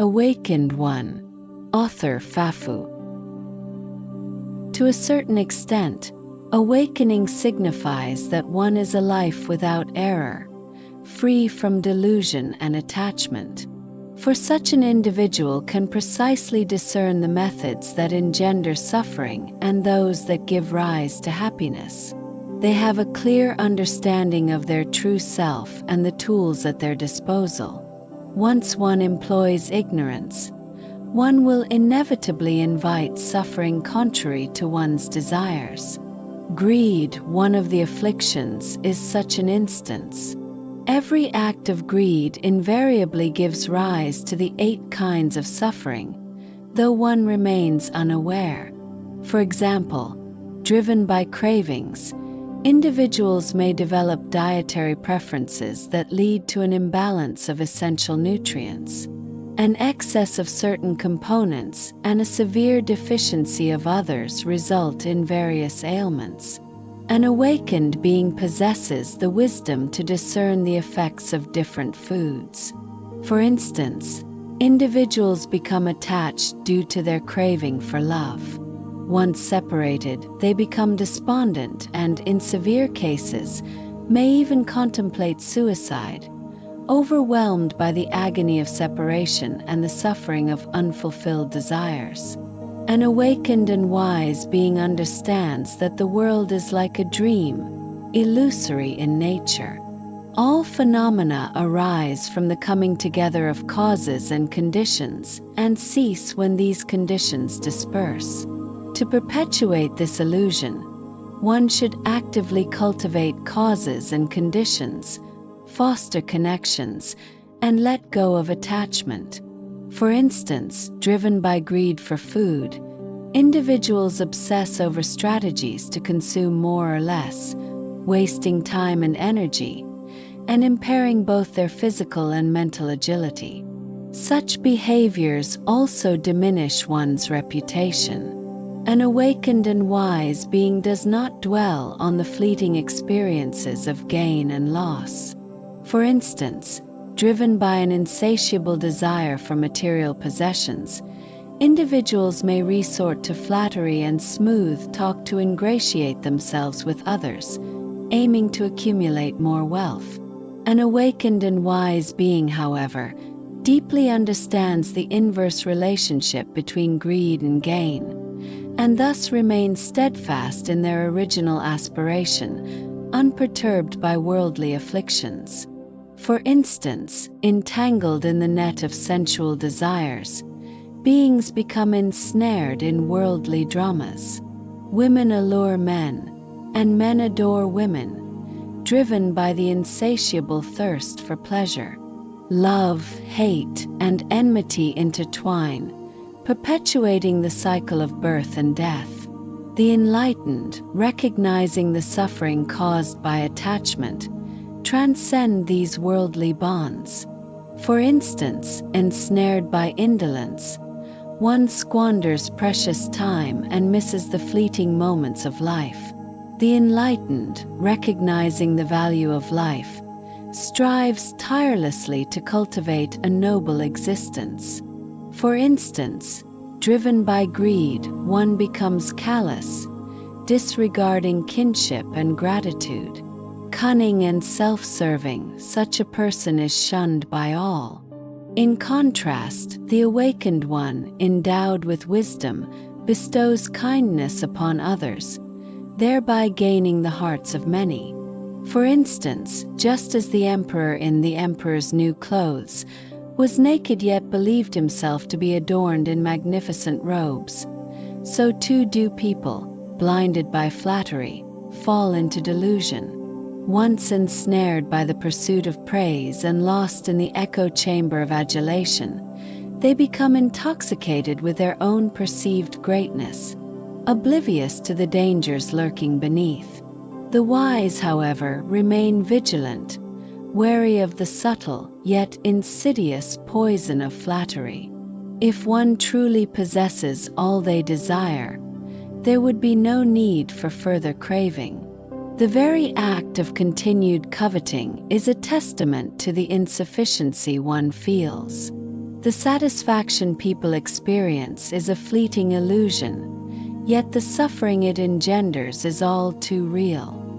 Awakened One. Author Fafu. To a certain extent, awakening signifies that one is a life without error, free from delusion and attachment. For such an individual can precisely discern the methods that engender suffering and those that give rise to happiness. They have a clear understanding of their true self and the tools at their disposal. Once one employs ignorance, one will inevitably invite suffering contrary to one's desires. Greed, one of the afflictions, is such an instance. Every act of greed invariably gives rise to the 8 kinds of suffering, though one remains unaware. For example, driven by cravings, individuals may develop dietary preferences that lead to an imbalance of essential nutrients. An excess of certain components and a severe deficiency of others result in various ailments. An awakened being possesses the wisdom to discern the effects of different foods. For instance, individuals become attached due to their craving for love. Once separated, they become despondent and, in severe cases, may even contemplate suicide, overwhelmed by the agony of separation and the suffering of unfulfilled desires. An awakened and wise being understands that the world is like a dream, illusory in nature. All phenomena arise from the coming together of causes and conditions and cease when these conditions disperse. To perpetuate this illusion, one should actively cultivate causes and conditions, foster connections, and let go of attachment. For instance, driven by greed for food, individuals obsess over strategies to consume more or less, wasting time and energy, and impairing both their physical and mental agility. Such behaviors also diminish one's reputation. An awakened and wise being does not dwell on the fleeting experiences of gain and loss. For instance, driven by an insatiable desire for material possessions, individuals may resort to flattery and smooth talk to ingratiate themselves with others, aiming to accumulate more wealth. An awakened and wise being, however, deeply understands the inverse relationship between greed and gain, and thus remains steadfast in their original aspiration, unperturbed by worldly afflictions. For instance, entangled in the net of sensual desires, beings become ensnared in worldly dramas. Women allure men, and men adore women, driven by the insatiable thirst for pleasure. Love, hate, and enmity intertwine, perpetuating the cycle of birth and death. The enlightened, recognizing the suffering caused by attachment, transcend these worldly bonds. For instance, ensnared by indolence, one squanders precious time and misses the fleeting moments of life. The enlightened, recognizing the value of life, strives tirelessly to cultivate a noble existence. For instance, driven by greed, one becomes callous, disregarding kinship and gratitude. Cunning and self-serving, such a person is shunned by all. In contrast, the awakened one, endowed with wisdom, bestows kindness upon others, thereby gaining the hearts of many. For instance, just as the emperor in The Emperor's New Clothes was naked yet believed himself to be adorned in magnificent robes, so too do people, blinded by flattery, fall into delusion. Once ensnared by the pursuit of praise and lost in the echo chamber of adulation, they become intoxicated with their own perceived greatness, oblivious to the dangers lurking beneath. The wise, however, remain vigilant, wary of the subtle yet insidious poison of flattery. If one truly possesses all they desire, there would be no need for further craving. The very act of continued coveting is a testament to the insufficiency one feels. The satisfaction people experience is a fleeting illusion, yet the suffering it engenders is all too real.